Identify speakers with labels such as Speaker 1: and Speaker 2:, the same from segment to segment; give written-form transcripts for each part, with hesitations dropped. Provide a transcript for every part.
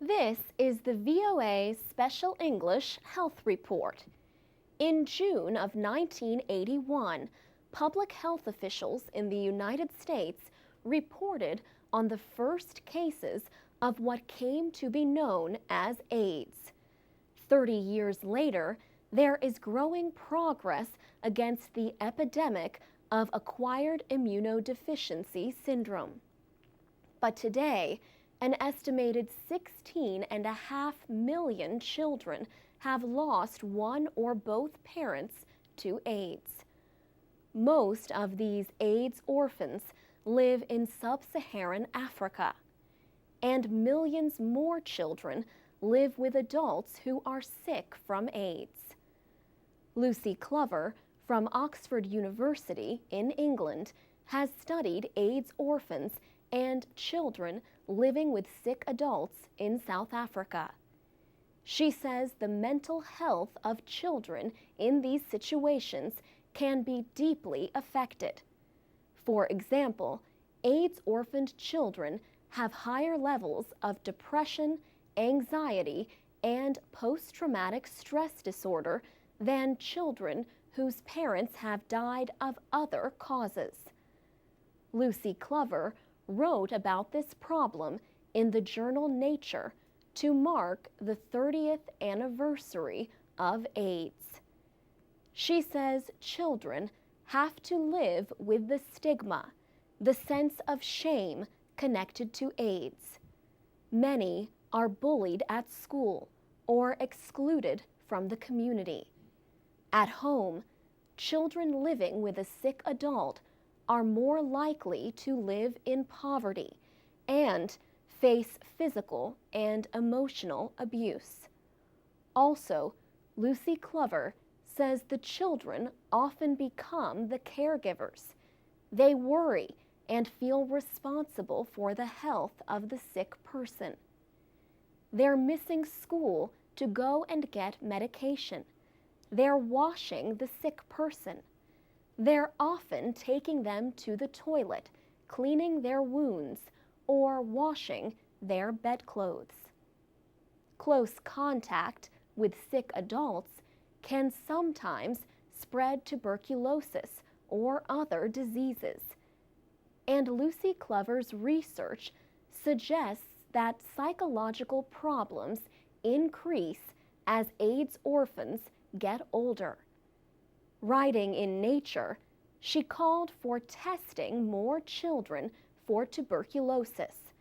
Speaker 1: This is the VOA Special English Health Report. In June of 1981, public health officials in the United States reported on the first cases of what came to be known as AIDS. 30 years later, there is growing progress against the epidemic of acquired immunodeficiency syndrome. But today, an estimated 16.5 million children have lost one or both parents to AIDS. Most of these AIDS orphans live in sub-Saharan Africa, and millions more children live with adults who are sick from AIDS. Lucy Clover from Oxford University in England has studied AIDS orphans and children living with sick adults in South Africa. She says the mental health of children in these situations can be deeply affected. For example, AIDS-orphaned children have higher levels of depression, anxiety, and post-traumatic stress disorder than children whose parents have died of other causes. Lucy Clover wrote about this problem in the journal Nature to mark the 30th anniversary of AIDS. She says children have to live with the stigma, the sense of shame connected to AIDS. Many are bullied at school or excluded from the community. At home, children living with a sick adult are more likely to live in poverty and face physical and emotional abuse. Also, Lucy Clover says the children often become the caregivers. They worry and feel responsible for the health of the sick person. They're missing school to go and get medication. They're washing the sick person. They're often taking them to the toilet, cleaning their wounds, or washing their bedclothes. Close contact with sick adults can sometimes spread tuberculosis or other diseases. And Lucy Clover's research suggests that psychological problems increase as AIDS orphans get older. Writing in Nature, she called for testing more children for tuberculosis.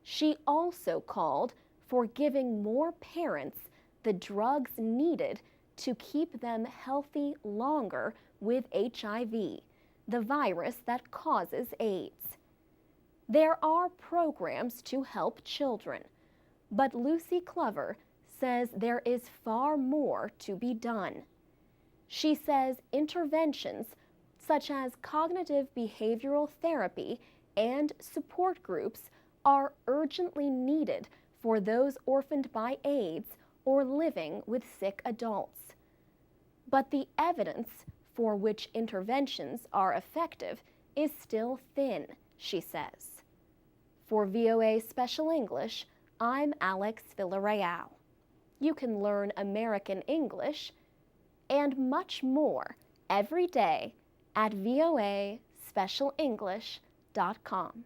Speaker 1: She also called for giving more parents the drugs needed to keep them healthy longer with HIV, the virus that causes AIDS. There are programs to help children, but Lucy Clover says there is far more to be done. She says interventions such as cognitive behavioral therapy and support groups are urgently needed for those orphaned by AIDS or living with sick adults. But the evidence for which interventions are effective is still thin, she says. For VOA Special English, I'm Alex Villarreal. You can learn American English and much more every day at voaspecialenglish.com.